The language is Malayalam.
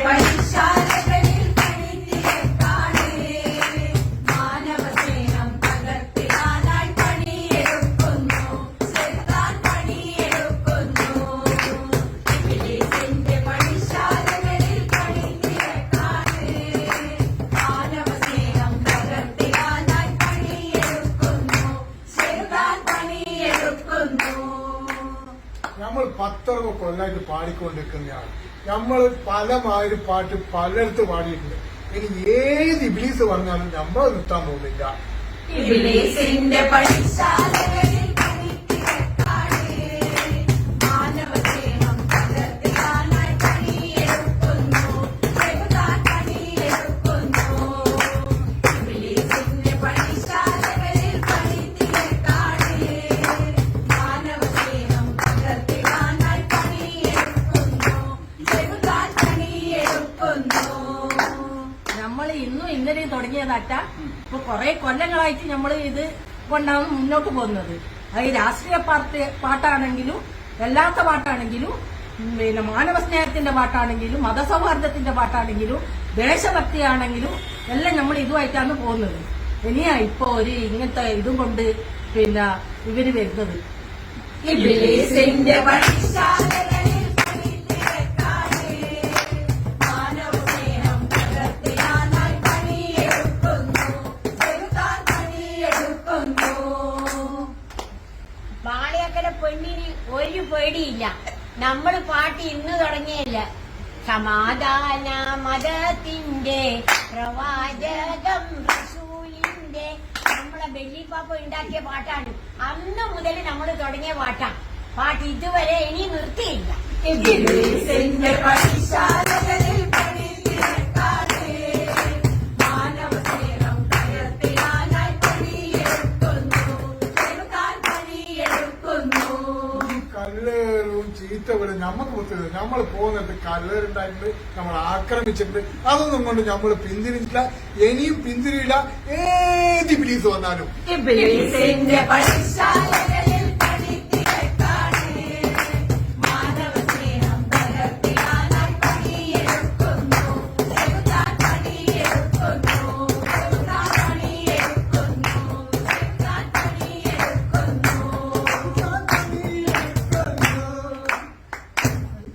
പണിശാലകളിൽ പണിത്തിരക്കാണ്. മാനവസ്നേഹം പകർത്തിടാനായി പണിയെടുക്കുന്നു. ചെറുതാൻ പണിയെടുക്കുന്നു. ഇബ്ലീസിന്റെ പണിശാലകളിൽ പണിത്തിരക്കാണ്. മാനവസ്നേഹം പകർത്തിടാനായി പണിയെടുക്കുന്നു. ചെറുതാൻ പണിയെടുക്കുന്നു. നമ്മൾ 10 കൊല്ലായിട്ട് പാടിക്കൊണ്ടിരിക്കുന്നതാണ്. നമ്മൾ പലമാതിരി പാട്ട് പലയിടത്ത് പാടിയിട്ടുണ്ട്. ഇനി ഏത് ഇബ്ലീസ് പറഞ്ഞാലും നമ്മൾ നിർത്താൻ പോകുന്നില്ല. ഇബ്ലീസിന്റെ പണിശാലകളിൽ പണിത്തിരക്കാണ്. മാനവസ്നേഹം പകർത്തിടാനായി പണിയെടുക്കുന്നു. ചെറുതാൻ പണിയെടുക്കുന്നു. ഇബ്ലീസിന്റെ പണിശാലകളിൽ പണിത്തിരക്കാണ്. മാനവസ്നേഹം പകർത്തിടാനായി പണിയെടുക്കുന്നു. ചെറുതാൻ പണിയെടുക്കുന്നു. നമ്മൾ ഇന്നും ഇന്നലെയും തുടങ്ങിയതല്ല, ഇപ്പൊ കുറെ കൊല്ലങ്ങളായിട്ട് നമ്മൾ ഇത് കൊണ്ടാണ് മുന്നോട്ട് പോകുന്നത്. അത് ഈ രാഷ്ട്രീയ പാട്ടാണെങ്കിലും അല്ലാത്ത പാട്ടാണെങ്കിലും പിന്നെ മാനവസ്നേഹത്തിന്റെ പാട്ടാണെങ്കിലും മതസൗഹാർദ്ദത്തിന്റെ പാട്ടാണെങ്കിലും ദേശഭക്തിയാണെങ്കിലും എല്ലാം നമ്മൾ ഇതുമായിട്ടാണ് പോകുന്നത്. ഇനിയാ ഇപ്പൊ ഒരു ഇങ്ങനത്തെ ഇതും കൊണ്ട് പിന്നെ ഇവര് വരുന്നത്. ഇബ്ലീസിന്റെ പണിശാലകളിൽ പണിത്തിരക്കാണ്. മാനവസ്നേഹം പകർത്തിടാനായി പണിയെടുക്കുന്നു. ചെറുതാൻ പണിയെടുക്കുന്നു. ബാളിയക്കര പെണ്ണിന് ഒരു പേടിയില്ല. നമ്മൾ പാട്ട് ഇന്ന് തുടങ്ങിയല്ല. സമാധാന മതത്തിന്റെ പ്രവാചകം റസൂലിന്റെ നമ്മളെ ബെല്ലിപ്പാപ്പ ഉണ്ടാക്കിയ പാട്ടാണ്. അന്ന് മുതൽ നമ്മൾ തുടങ്ങിയ പാട്ടാണ്. പാട്ട് ഇതുവരെ ഇനി നിർത്തിയില്ല. ഇബ്ലീസിന്റെ പണിശാലകളിൽ പണിത്തിരക്കാണ്. മാനവസ്നേഹം പകർത്തിടാനായി പണിയെടുക്കുന്നു. ചെറുതാൻ പണിയെടുക്കുന്നു. ഈ കല്ലേറും ചീത്തവരും നമുക്ക് പുറത്തില്ല. നമ്മൾ പോകുന്നിടത്ത് കല്ലേറുണ്ടായിട്ടുണ്ട്, നമ്മൾ ആക്രമിച്ചിട്ടുണ്ട്. അതൊന്നും കൊണ്ട് നമ്മൾ പിന്തിരിച്ചില്ല, ഇനിയും പിന്തിരിയില്ല. ഏത് ഇബ്ലീസ് വന്നാലും ഇബ്ലീസിന്റെ പണിശാലകളിൽ